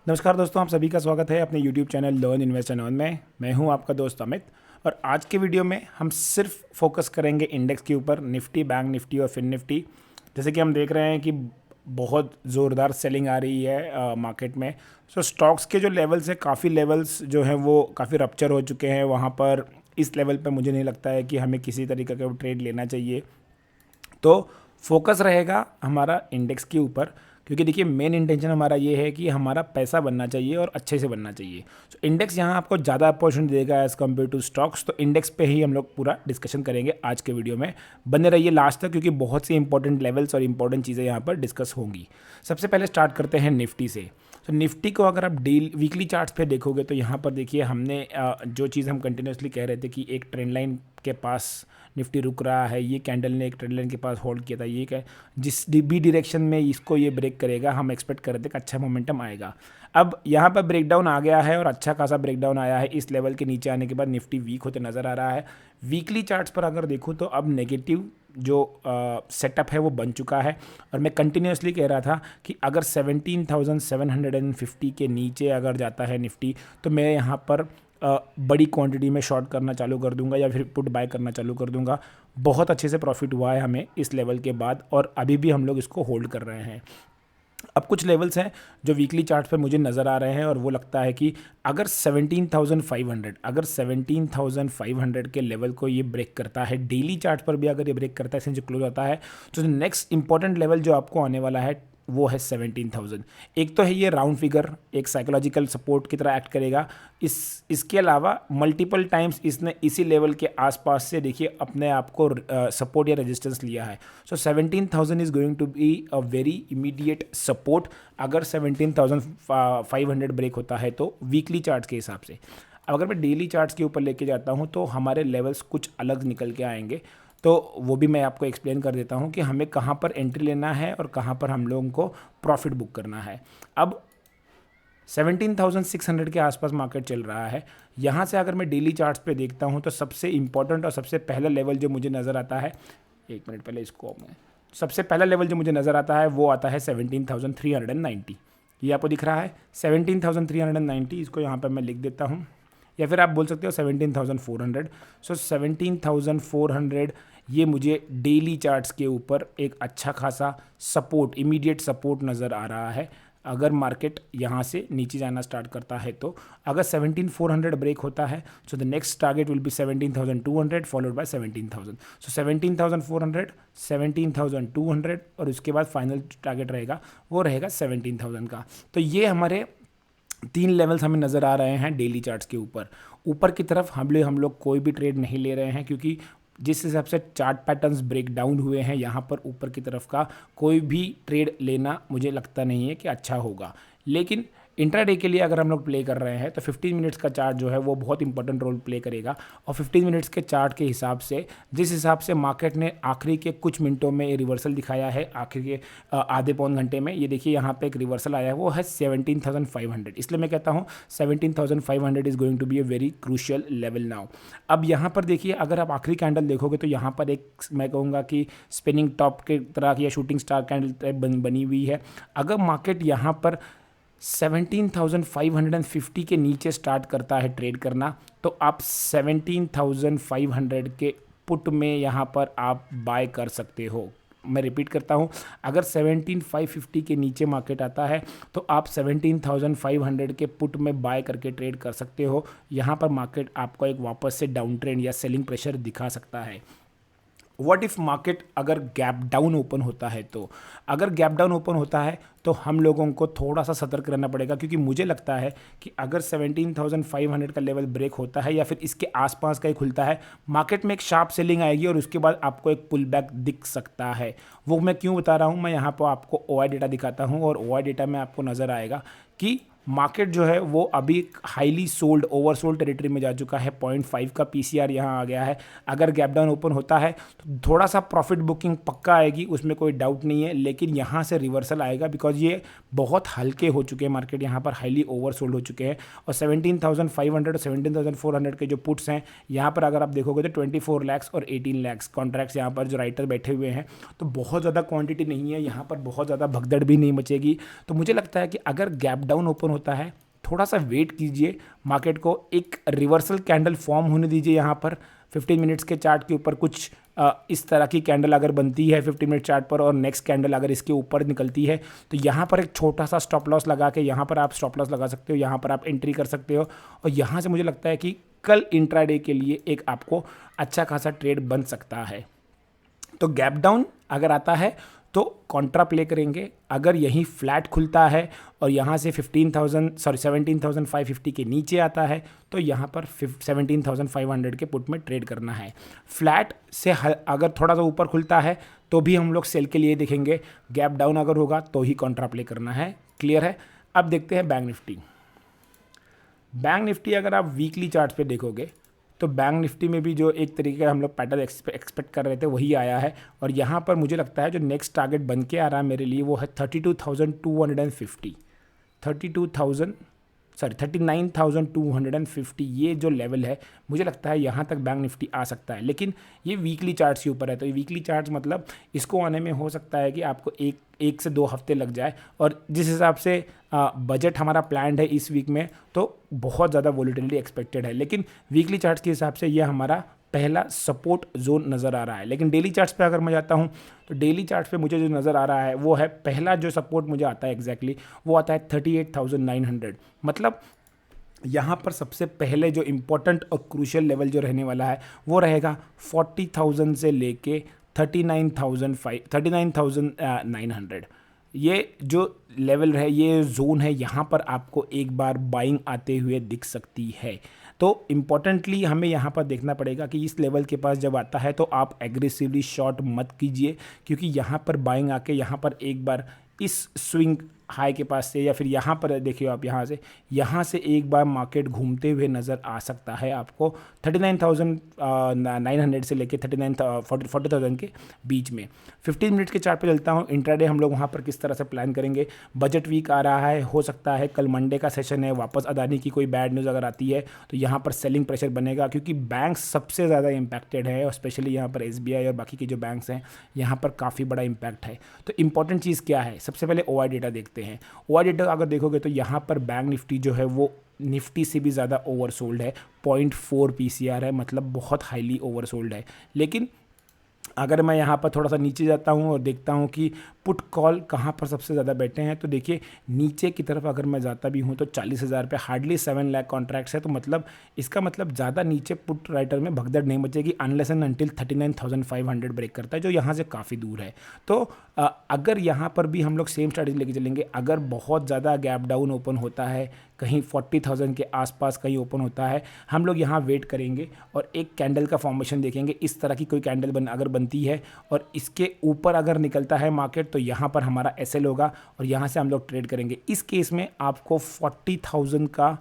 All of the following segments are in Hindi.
नमस्कार दोस्तों, आप सभी का स्वागत है अपने YouTube channel learn invest and earn में। मैं हूं आपका दोस्त अमित और आज के वीडियो में हम सिर्फ फोकस करेंगे इंडेक्स के ऊपर, निफ्टी, बैंक निफ्टी और फिन निफ्टी। जैसे कि हम देख रहे हैं कि बहुत ज़ोरदार सेलिंग आ रही है मार्केट में। सो स्टॉक्स के जो लेवल्स हैं, काफ़ी लेवल्स जो हैं वो काफ़ी रप्चर हो चुके हैं। वहाँ पर इस लेवल पर मुझे नहीं लगता है कि हमें किसी तरीके का ट्रेड लेना चाहिए। तो फोकस रहेगा हमारा इंडेक्स के ऊपर, क्योंकि देखिए मेन इंटेंशन हमारा ये है कि हमारा पैसा बनना चाहिए और अच्छे से बनना चाहिए। तो इंडेक्स यहाँ आपको ज़्यादा अपॉर्चुनिटी देगा एज़ कम्पेयर टू स्टॉक्स। तो इंडेक्स पे ही हम लोग पूरा डिस्कशन करेंगे आज के वीडियो में। बने रहिए लास्ट तक, क्योंकि बहुत सी इंपॉर्टेंट लेवल्स और इंपॉर्टेंट चीज़ें यहाँ पर डिस्कस होंगी। सबसे पहले स्टार्ट करते हैं निफ्टी से। तो निफ्टी को अगर आप वीकली चार्ट्स पे देखोगे तो यहाँ पर देखिए हमने जो चीज़ हम कंटिन्यूसली कह रहे थे कि एक ट्रेंड लाइन के पास निफ्टी रुक रहा है, ये कैंडल ने एक ट्रेंड लाइन के पास होल्ड किया था। ये क्या, जिस बी डायरेक्शन में इसको ये ब्रेक करेगा, हम एक्सपेक्ट कर रहे थे कि अच्छा मोमेंटम आएगा। अब यहाँ पर ब्रेकडाउन आ गया है और अच्छा खासा ब्रेकडाउन आया है। इस लेवल के नीचे आने के बाद निफ्टी वीक होते नज़र आ रहा है। वीकली चार्ट्स पर अगर देखूँ तो अब नेगेटिव जो सेटअप है वो बन चुका है। और मैं कंटिन्यूसली कह रहा था कि अगर 17,750 के नीचे अगर जाता है निफ्टी तो मैं यहाँ पर बड़ी क्वांटिटी में शॉर्ट करना चालू कर दूंगा या फिर पुट बाय करना चालू कर दूंगा। बहुत अच्छे से प्रॉफिट हुआ है हमें इस लेवल के बाद और अभी भी हम लोग इसको होल्ड कर रहे हैं। अब कुछ लेवल्स हैं जो वीकली चार्ट पे मुझे नज़र आ रहे हैं और वो लगता है कि अगर 17,500 के लेवल को ये ब्रेक करता है, डेली चार्ट पर भी अगर ये ब्रेक करता है, जो क्लोज होता है, तो नेक्स्ट इंपॉर्टेंट लेवल जो आपको आने वाला है वो है 17,000। एक तो है ये राउंड फिगर, एक साइकोलॉजिकल सपोर्ट की तरह एक्ट करेगा। इसके अलावा मल्टीपल टाइम्स इसने इसी लेवल के आसपास से देखिए अपने आप को सपोर्ट या रेजिस्टेंस लिया है। So 17,000 is going to be a very immediate support अगर 17,500 ब्रेक होता है तो, वीकली चार्ट्स के हिसाब से। अब अगर मैं डेली चार्ट्स के ऊपर लेके जाता हूँ तो हमारे लेवल्स कुछ अलग निकल के आएंगे। तो वो भी मैं आपको एक्सप्लेन कर देता हूँ कि हमें कहाँ पर एंट्री लेना है और कहाँ पर हम लोगों को प्रॉफिट बुक करना है। अब 17,600 के आसपास मार्केट चल रहा है। यहाँ से अगर मैं डेली चार्ट्स पे देखता हूँ तो सबसे इंपॉर्टेंट और सबसे पहला लेवल जो मुझे नज़र आता है, एक मिनट पहले इसको मैं, सबसे पहला लेवल जो मुझे नज़र आता है वो आता है 17,390। ये आपको दिख रहा है 17,390। इसको यहाँ पर मैं लिख देता हूँ, या फिर आप बोल सकते हो 17,400। सो 17,400 ये मुझे डेली चार्ट्स के ऊपर एक अच्छा खासा सपोर्ट, इमीडिएट सपोर्ट नज़र आ रहा है। अगर मार्केट यहाँ से नीचे जाना स्टार्ट करता है तो अगर 17,400 ब्रेक होता है so the next target will be 17,200 followed by 17,000। सो 17,400, 17,200 और उसके बाद फाइनल टारगेट रहेगा वो रहेगा 17,000 का। तो ये हमारे 3 लेवल्स हमें नज़र आ रहे हैं डेली चार्ट्स के ऊपर। ऊपर की तरफ हम लोग कोई भी ट्रेड नहीं ले रहे हैं, क्योंकि जिस हिसाब से चार्ट पैटर्न्स ब्रेक डाउन हुए हैं यहाँ पर ऊपर की तरफ का कोई भी ट्रेड लेना मुझे लगता नहीं है कि अच्छा होगा। लेकिन इंट्राडे के लिए अगर हम लोग प्ले कर रहे हैं तो 15 मिनट्स का चार्ट जो है वो बहुत इंपॉर्टेंट रोल प्ले करेगा। और 15 मिनट्स के चार्ट के हिसाब से, जिस हिसाब से मार्केट ने आखिरी के कुछ मिनटों में रिवर्सल दिखाया है, आखिरी के आधे पौन घंटे में, ये देखिए यहाँ पे एक रिवर्सल आया है, वो है 17,500। इसलिए मैं कहता हूँ 17,500 is going to be a very crucial level now. अब यहाँ पर देखिए अगर आप आखिरी कैंडल देखोगे तो यहाँ पर एक, मैं कहूँगा कि स्पिनिंग टॉप के तरह या शूटिंग स्टार कैंडल टाइप बनी हुई है। अगर मार्केट यहाँ पर 17,550 के नीचे स्टार्ट करता है ट्रेड करना तो आप 17,500 के पुट में यहाँ पर आप बाय कर सकते हो। मैं रिपीट करता हूँ, अगर 17,550 के नीचे मार्केट आता है तो आप 17,500 के पुट में बाय करके ट्रेड कर सकते हो। यहाँ पर मार्केट आपको एक वापस से डाउन ट्रेंड या सेलिंग प्रेशर दिखा सकता है। व्हाट इफ़ मार्केट अगर गैप डाउन ओपन होता है तो, अगर गैप डाउन ओपन होता है तो हम लोगों को थोड़ा सा सतर्क रहना पड़ेगा, क्योंकि मुझे लगता है कि अगर 17,500 का लेवल ब्रेक होता है या फिर इसके आसपास का ही खुलता है, मार्केट में एक शार्प सेलिंग आएगी और उसके बाद आपको एक पुल बैक दिख सकता है। वो मैं क्यों बता रहा हूँ, मैं यहाँ पर आपको ओआई डेटा दिखाता हूँ और ओआई डेटा में आपको नज़र आएगा कि मार्केट जो है वो अभी हाईली सोल्ड, ओवरसोल्ड टेरिटरी में जा चुका है। 0.5 का पीसीआर यहाँ आ गया है। अगर गैप डाउन ओपन होता है तो थोड़ा सा प्रॉफिट बुकिंग पक्का आएगी, उसमें कोई डाउट नहीं है, लेकिन यहाँ से रिवर्सल आएगा बिकॉज ये बहुत हल्के हो चुके हैं मार्केट, यहाँ पर हाईली ओवरसोल्ड हो चुके हैं। और 17,500 और 17,400 के जो पुट्स हैं यहाँ पर अगर आप देखोगे तो 24 लाख और 18 लाख कॉन्ट्रैक्ट्स यहाँ पर जो राइटर बैठे हुए हैं, तो बहुत ज़्यादा क्वांटिटी नहीं है यहाँ पर, बहुत ज़्यादा भगदड़ भी नहीं मचेगी। तो मुझे लगता है कि अगर गैप डाउन ओपन होता है, थोड़ा सा वेट कीजिए, मार्केट को एक रिवर्सल कैंडल फॉर्म होने दीजिए। यहाँ पर 15 मिनट्स के चार्ट के ऊपर कुछ इस तरह की कैंडल अगर बनती है 15 मिनट चार्ट पर और नेक्स्ट कैंडल अगर इसके ऊपर निकलती है तो यहाँ पर एक छोटा सा स्टॉप लॉस लगा के यहाँ पर आप स्टॉप लॉस लगा सकते हो, यहाँ पर आप एंट्री कर सकते हो। और यहाँ से मुझे लगता है कि कल इंट्राडे के लिए एक आपको अच्छा खासा ट्रेड बन सकता है। तो गैप डाउन अगर आता है तो कॉन्ट्रा प्ले करेंगे। अगर यहीं फ्लैट खुलता है और यहाँ से 17,550 के नीचे आता है तो यहाँ पर 17,500 के पुट में ट्रेड करना है। फ्लैट से अगर थोड़ा सा ऊपर खुलता है तो भी हम लोग सेल के लिए देखेंगे। गैप डाउन अगर होगा तो ही कॉन्ट्रा प्ले करना है। क्लियर है। अब देखते हैं बैंक निफ्टी। बैंक निफ्टी अगर आप वीकली चार्ट पे देखोगे तो बैंक निफ्टी में भी जो एक तरीके का हम लोग पैटर्न एक्सपेक्ट कर रहे थे वही आया है। और यहाँ पर मुझे लगता है जो नेक्स्ट टारगेट बन के आ रहा है मेरे लिए वो है 39,250। ये जो लेवल है मुझे लगता है यहाँ तक बैंक निफ्टी आ सकता है। लेकिन ये वीकली चार्ट्स के ऊपर है, तो ये वीकली चार्ट्स मतलब इसको आने में हो सकता है कि आपको एक से 2 हफ्ते लग जाए। और जिस हिसाब से बजट हमारा प्लान्ड है इस वीक में तो बहुत ज़्यादा वोलेटिलिटी एक्सपेक्टेड है। लेकिन वीकली चार्ट्स के हिसाब से ये हमारा पहला सपोर्ट जोन नज़र आ रहा है। लेकिन डेली चार्ट्स पे अगर मैं जाता हूँ तो डेली चार्ट्स पे मुझे जो नज़र आ रहा है वो है पहला जो सपोर्ट मुझे आता है एग्जैक्टली वो आता है 38,900। मतलब यहाँ पर सबसे पहले जो इम्पोर्टेंट और क्रूशियल लेवल जो रहने वाला है वो रहेगा 40,000 से लेके 39,900। ये जो लेवल है, ये जोन है, यहाँ पर आपको एक बार बाइंग आते हुए दिख सकती है। तो इम्पॉर्टेंटली हमें यहाँ पर देखना पड़ेगा कि इस लेवल के पास जब आता है तो आप एग्रेसिवली शॉर्ट मत कीजिए, क्योंकि यहाँ पर बाइंग आके यहाँ पर एक बार इस स्विंग हाई के पास से या फिर यहाँ पर देखिए आप यहाँ से एक बार मार्केट घूमते हुए नज़र आ सकता है आपको 39,900 से लेके 40,000 के बीच में। 15 मिनट के चार्ट पे चलता हूँ। इंट्राडे हम लोग वहाँ पर किस तरह से प्लान करेंगे। बजट वीक आ रहा है, हो सकता है कल मंडे का सेशन है, वापस अदानी की कोई बैड न्यूज़ अगर आती है तो यहाँ पर सेलिंग प्रेशर बनेगा, क्योंकि बैंक सबसे ज़्यादा इम्पैक्टेड है और स्पेशली यहाँ पर SBI और बाकी के जो बैंक्स हैं यहाँ पर काफ़ी बड़ा इम्पैक्ट है। तो इंपॉर्टेंट चीज़ क्या है, सबसे पहले OI डेटा देखते हैं। OI डेटा अगर देखोगे तो यहाँ पर बैंक निफ्टी जो है वो निफ्टी से भी ज़्यादा ओवरसोल्ड है, 0.4 PCR है, मतलब बहुत हाईली ओवरसोल्ड है। लेकिन अगर मैं यहाँ पर थोड़ा सा नीचे जाता हूँ और देखता हूँ कि पुट कॉल कहाँ पर सबसे ज़्यादा बैठे हैं, तो देखिए नीचे की तरफ अगर मैं जाता भी हूँ तो 40,000 पे हार्डली 7 लाख कॉन्ट्रैक्ट्स है। तो मतलब इसका मतलब ज़्यादा नीचे पुट राइटर में भगदड़ नहीं बचेगी अनलेस एंड अनटिल 39,500 ब्रेक करता है, जो यहाँ से काफ़ी दूर है। तो अगर यहाँ पर भी हम लोग सेम स्ट्रैटेजी लेके चलेंगे, अगर बहुत ज़्यादा गैप डाउन ओपन होता है, कहीं 40,000 के आसपास कहीं ओपन होता है, हम लोग यहाँ वेट करेंगे और एक कैंडल का फॉर्मेशन देखेंगे। इस तरह की कोई कैंडल अगर बनती है और इसके ऊपर अगर निकलता है मार्केट तो यहाँ पर हमारा SL होगा और यहाँ से हम लोग ट्रेड करेंगे। इस केस में आपको 40,000 का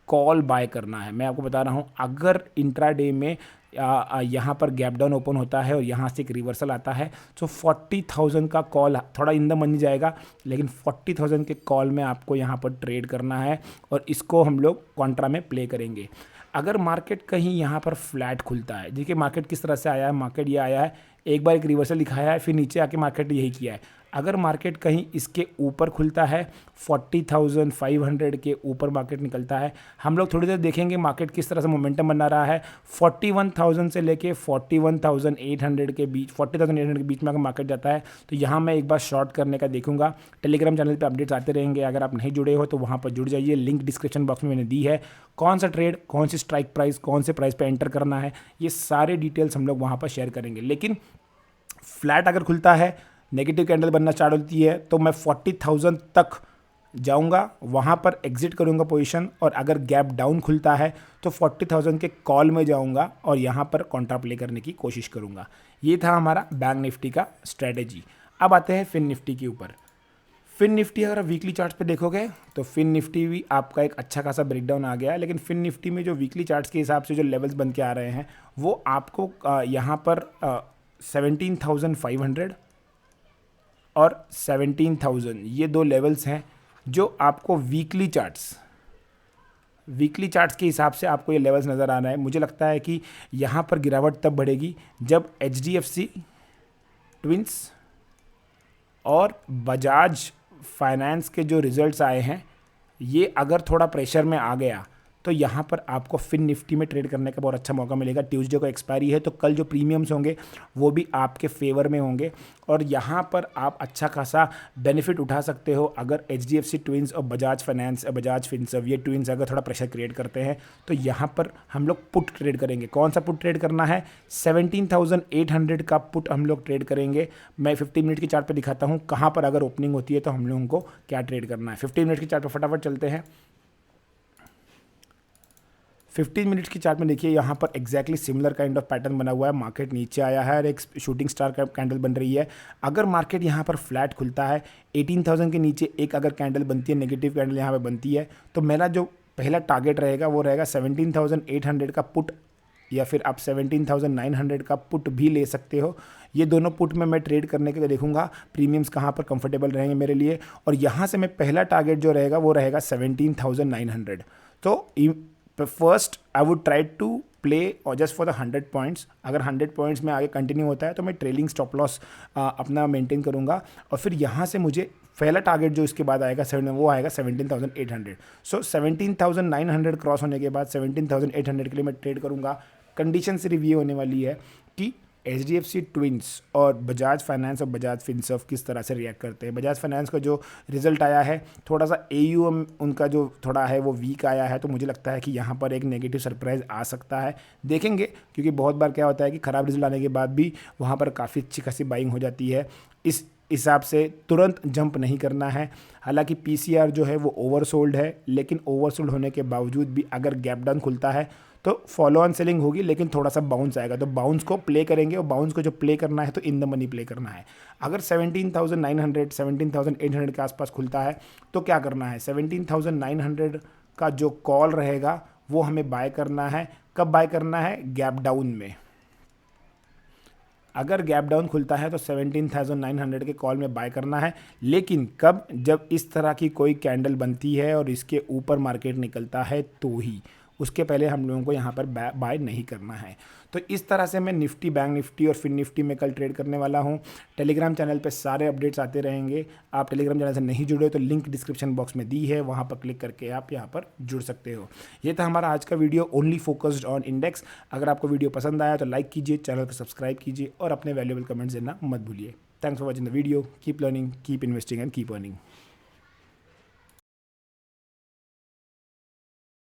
कॉल बाय करना है। मैं आपको बता रहा हूँ, अगर इंट्राडे में यहाँ पर गैप डाउन ओपन होता है और यहाँ से एक रिवर्सल आता है तो 40,000 का कॉल थोड़ा इन द मनी जाएगा, लेकिन 40,000 के कॉल में आपको यहाँ पर ट्रेड करना है और इसको हम लोग कॉन्ट्रा में प्ले करेंगे। अगर मार्केट कहीं यहाँ पर फ्लैट खुलता है, देखिए मार्केट किस तरह से आया है, मार्केट ये आया है, एक बार एक रिवर्सल दिखाया है, फिर नीचे आके मार्केट यही किया है। अगर मार्केट कहीं इसके ऊपर खुलता है 40,500 के ऊपर मार्केट निकलता है, हम लोग थोड़ी देर देखेंगे मार्केट किस तरह से मोमेंटम बना रहा है। 41,000 से लेके 41,800 के बीच, 40,800 के बीच में अगर मार्केट जाता है तो यहाँ मैं एक बार शॉर्ट करने का देखूंगा। टेलीग्राम चैनल पे अपडेट्स आते रहेंगे, अगर आप नहीं जुड़े हो तो वहाँ पर जुड़ जाइए, लिंक डिस्क्रिप्शन बॉक्स में मैंने दी है। कौन सा ट्रेड, कौन सी स्ट्राइक प्राइस, कौन से प्राइस पर एंटर करना है, ये सारे डिटेल्स हम लोग वहाँ पर शेयर करेंगे। लेकिन फ्लैट अगर खुलता है, नेगेटिव कैंडल बनना स्टार्ट होती है तो मैं 40,000 तक जाऊंगा, वहाँ पर एग्जिट करूंगा पोजीशन, और अगर गैप डाउन खुलता है तो 40,000 के कॉल में जाऊंगा और यहाँ पर कॉन्ट्रा प्ले करने की कोशिश करूंगा। ये था हमारा बैंक निफ्टी का स्ट्रेटेजी। अब आते हैं फिन निफ्टी के ऊपर। फिन निफ्टी अगर आप वीकली चार्ट्स पे देखोगे तो फिन निफ्टी भी आपका एक अच्छा खासा ब्रेकडाउन आ गया है, लेकिन फिन निफ्टी में जो वीकली चार्ट्स के हिसाब से जो लेवल्स बन के आ रहे हैं वो आपको यहाँ पर 17,500 और 17,000 ये दो लेवल्स हैं जो आपको वीकली चार्ट्स के हिसाब से आपको ये लेवल्स नज़र आ रहे हैं। मुझे लगता है कि यहाँ पर गिरावट तब बढ़ेगी जब HDFC, ट्विंस और बजाज फाइनेंस के जो रिजल्ट्स आए हैं ये अगर थोड़ा प्रेशर में आ गया तो यहाँ पर आपको फिन निफ्टी में ट्रेड करने का बहुत अच्छा मौका मिलेगा। ट्यूसडे को एक्सपायरी है, तो कल जो प्रीमियम्स होंगे वो भी आपके फेवर में होंगे और यहाँ पर आप अच्छा खासा बेनिफिट उठा सकते हो। अगर HDFC ट्विंस और बजाज फाइनेंस, बजाज फिनसर्व, ये ट्विंस अगर थोड़ा प्रेशर क्रिएट करते हैं तो यहाँ पर हम लोग पुट ट्रेड करेंगे। कौन सा पुट ट्रेड करना है? 17,800 का पुट हम लोग ट्रेड करेंगे। मैं 15 मिनट की चार्ट पे दिखाता हूँ कहाँ पर अगर ओपनिंग होती है तो हम लोगों को क्या ट्रेड करना है। 15 मिनट की चार्ट पर फटाफट चलते हैं। 15 मिनट्स की चार्ट में देखिए यहाँ पर exactly similar kind of pattern बना हुआ है। मार्केट नीचे आया है और एक शूटिंग स्टार का कैंडल बन रही है। अगर मार्केट यहाँ पर फ्लैट खुलता है, 18,000 के नीचे एक अगर कैंडल बनती है, नेगेटिव कैंडल यहाँ पे बनती है, तो मेरा जो पहला टारगेट रहेगा वो रहेगा 17,800 का पुट, या फिर आप 17,900 का पुट भी ले सकते हो। ये दोनों पुट में मैं ट्रेड करने के लिए देखूंगा प्रीमियम्स कहाँ पर कंफर्टेबल रहेंगे मेरे लिए, और यहाँ से मैं पहला टारगेट जो रहेगा वो रहेगा 17,900। तो first I would try to play और जस्ट फॉर द 100 पॉइंट्स। अगर 100 पॉइंट्स में आगे कंटिन्यू होता है तो मैं ट्रेलिंग स्टॉप लॉस अपना मेंटेन करूंगा, और फिर यहाँ से मुझे पहला टारगेट जो इसके बाद आएगा वो आएगा 17,800। सो 17,900 क्रॉस होने के बाद 17,800 के लिए मैं ट्रेड करूंगा। कंडीशन सिर्फ ये होने वाली है कि HDFC ट्विंस और बजाज फाइनेंस और बजाज फिनसर्व किस तरह से रिएक्ट करते हैं। बजाज फाइनेंस का जो रिजल्ट आया है, थोड़ा सा AUM उनका जो थोड़ा है वो वीक आया है, तो मुझे लगता है कि यहाँ पर एक नेगेटिव सरप्राइज़ आ सकता है। देखेंगे, क्योंकि बहुत बार क्या होता है कि ख़राब रिजल्ट आने के बाद भी वहाँ पर काफ़ी अच्छी खासी बाइंग हो जाती है। इस हिसाब से तुरंत जंप नहीं करना है। हालांकि PCR जो है वो ओवरसोल्ड है, लेकिन ओवरसोल्ड होने के बावजूद भी अगर गैप डाउन खुलता है तो फॉलो ऑन सेलिंग होगी, लेकिन थोड़ा सा बाउंस आएगा, तो बाउंस को प्ले करेंगे, और बाउंस को जो प्ले करना है तो इन द मनी प्ले करना है। अगर 17,900 17,800 के आसपास खुलता है तो क्या करना है? 17,900 का जो कॉल रहेगा वो हमें बाय करना है। कब बाय करना है? गैप डाउन में। अगर गैप डाउन खुलता है तो 17,900 के कॉल में बाय करना है, लेकिन कब? जब इस तरह की कोई कैंडल बनती है और इसके ऊपर मार्केट निकलता है तो ही, उसके पहले हम लोगों को यहाँ पर बाय नहीं करना है। तो इस तरह से मैं निफ्टी, बैंक निफ्टी और फिन निफ्टी में कल ट्रेड करने वाला हूँ। टेलीग्राम चैनल पे सारे अपडेट्स आते रहेंगे। आप टेलीग्राम चैनल से नहीं जुड़े तो लिंक डिस्क्रिप्शन बॉक्स में दी है, वहाँ पर क्लिक करके आप यहाँ पर जुड़ सकते हो। ये था हमारा आज का video, only focused on index. अगर आपको वीडियो पसंद आया तो लाइक कीजिए, चैनल को सब्सक्राइब कीजिए और अपने वैल्यूएबल कमेंट्स देना मत भूलिए। Thanks for watching the video. Keep learning, keep investing and keep earning.